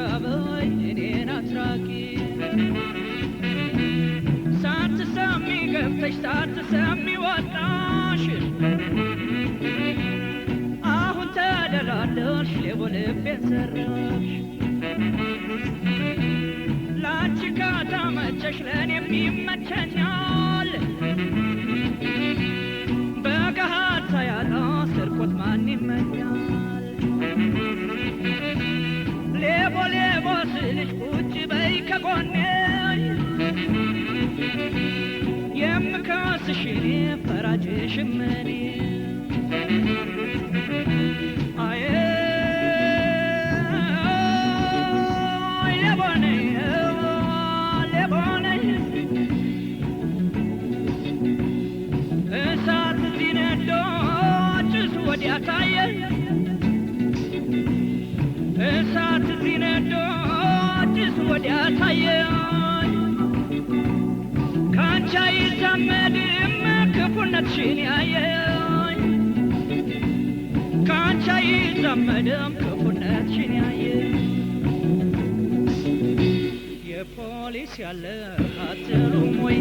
አትጋበይ እኔን አትራቂ ሳትሰሚ ገብተሽ ሳትሰሚ ወጣሽ አሁን ተደራደርሽ ሌቦ ልቤን ሰራሽ ላንቺ ከተመቸሽ ለእኔም ይመቸኛል በገሃድ ሳያጣ ስርቆት ማን ይመኛል ሌቦ ሌቦ ስልሽ ቁጭ በይ ከጎኔ የምከስሽ እኔ ፈራጅሽም እኔ አይ ሌቦ ነኝ ሌቦ ነኝ እሳት ሲነዶ ጭሱ ወዲያ ታየኝ እሳት ሲነዶ ጭሱ ወዲያ ታየኝ ካንቺ አይዛመድም ክፉነትሽን ያየኝ ካንቺ አይዛመድም ክፉነትሽን ያየኝ የፖሊስ ያለህ አትሉም ወይ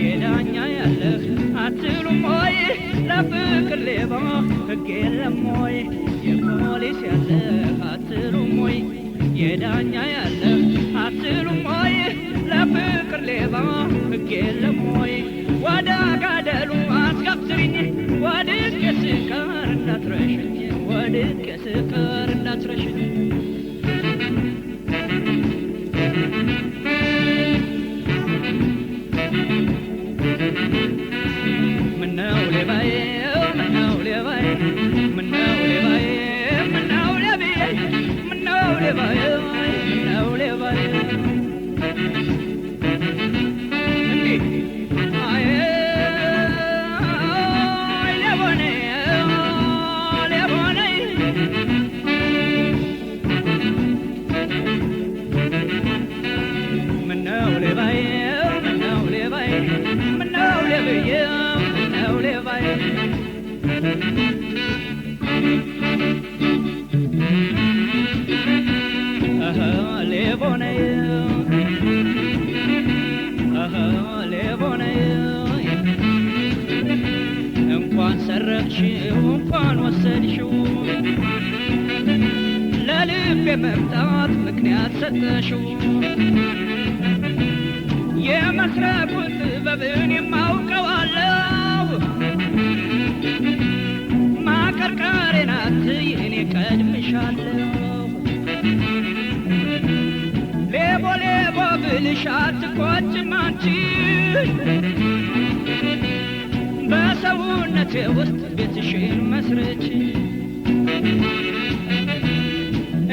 የዳኛ ያለህ አትሉም ወይ ለፍቅር ሌባ ሕግ የለም ወይ የፖሊስ ያለህ አትሉም ወይ የዳኛ ያለህ አትሉም ወይ ለፍቅር ሌባ ሕግ የለም ወይ ወደ ገደሉ አስገብስሪኝ ወድቄ ስቀር እንዳትረሽኝ ወድቄ ስቀር እንዳትረሽኝ ምነው ሌባዬ ምነው ሌባዬ ምነው ሌባዬ ምነው ሌባዬ ምነው ሌባዬ ምነው ሌባዬ እንኳን ሰረቅሽው እንኳን ወሰድሽው ለልቤ መምጣት ምክንያት ሰጠሽው የመስረቁን ጥበብን የማውቀዋለሁ ማቀርቀሬን አትይ እኔ ቀድምሻለሁ ሌቦ ሌቦ ብልሽ አትቆጭም አንቺ በሰውነቴ ውስጥ ቤትሽን መስርች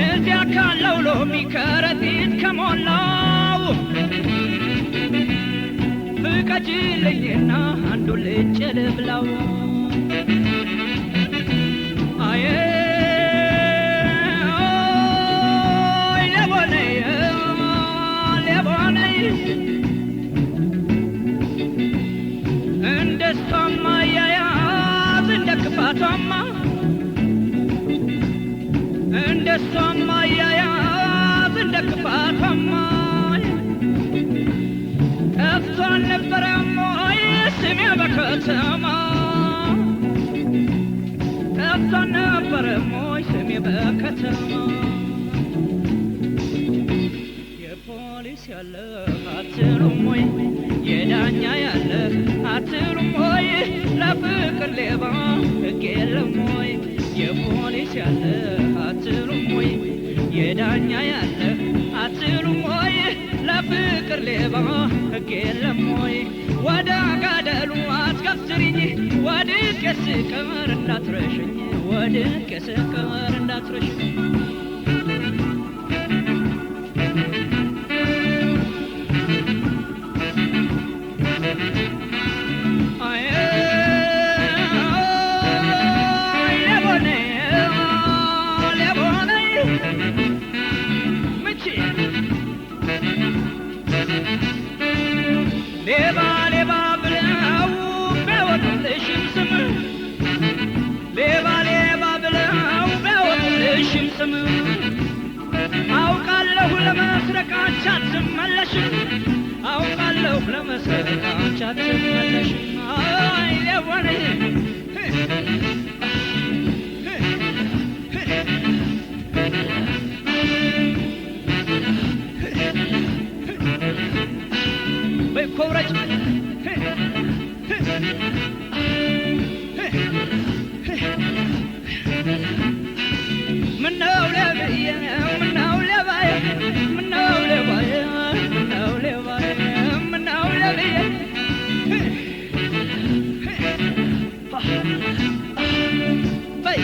እዚያ ካለው ሎሚ ከረጢት ከሞላው ፍቀጂልኝና አንዱን ልጬ ልብላው አዬ ሌቦ ነኝ ሌቦ ነኝ እንደሷማ ያያዝ እንደ ክፋቷማ እንደሷማ ያያዝ እንደ ክፋቷማ ጠፍቶ አልነበረም ወይ ስሜ በከተማ ጠፍቶ አልነበረም ወይ ስሜ በከተማ የፖሊስ ያለህ አትሉም ወይ የዳኛ ያለህ አትሉም ወይ ለፍቅር ሌባ ሕግ የለም ወይ የፖሊስ ያለህ አትሉም ወይ የዳኛ ያለህ አትሉም ወይ ለፍቅር ሌባ ሕግ የለም ወይ ወደ ገደሉ አስገብስሪኝ ወድቄ ስቀር እንዳትረሽኝ ወድቄ ስቀር እንዳትረሽኝ ሌባ ሌባ ብለው ቢያወጡልሽም ስም ሌባ ሌባ ብለው ቢያወጡልሽም ስም አውቃለሁ ለመስረቃቻት መለሽም አውቃለሁ ለመስረቃቻት መለሽም አይ ለወኔ በኮብረጭ ምነው ለበየ ምነው ለባየ ምነው ለባየ ምነው ለባየ ምነው ለበየ በይ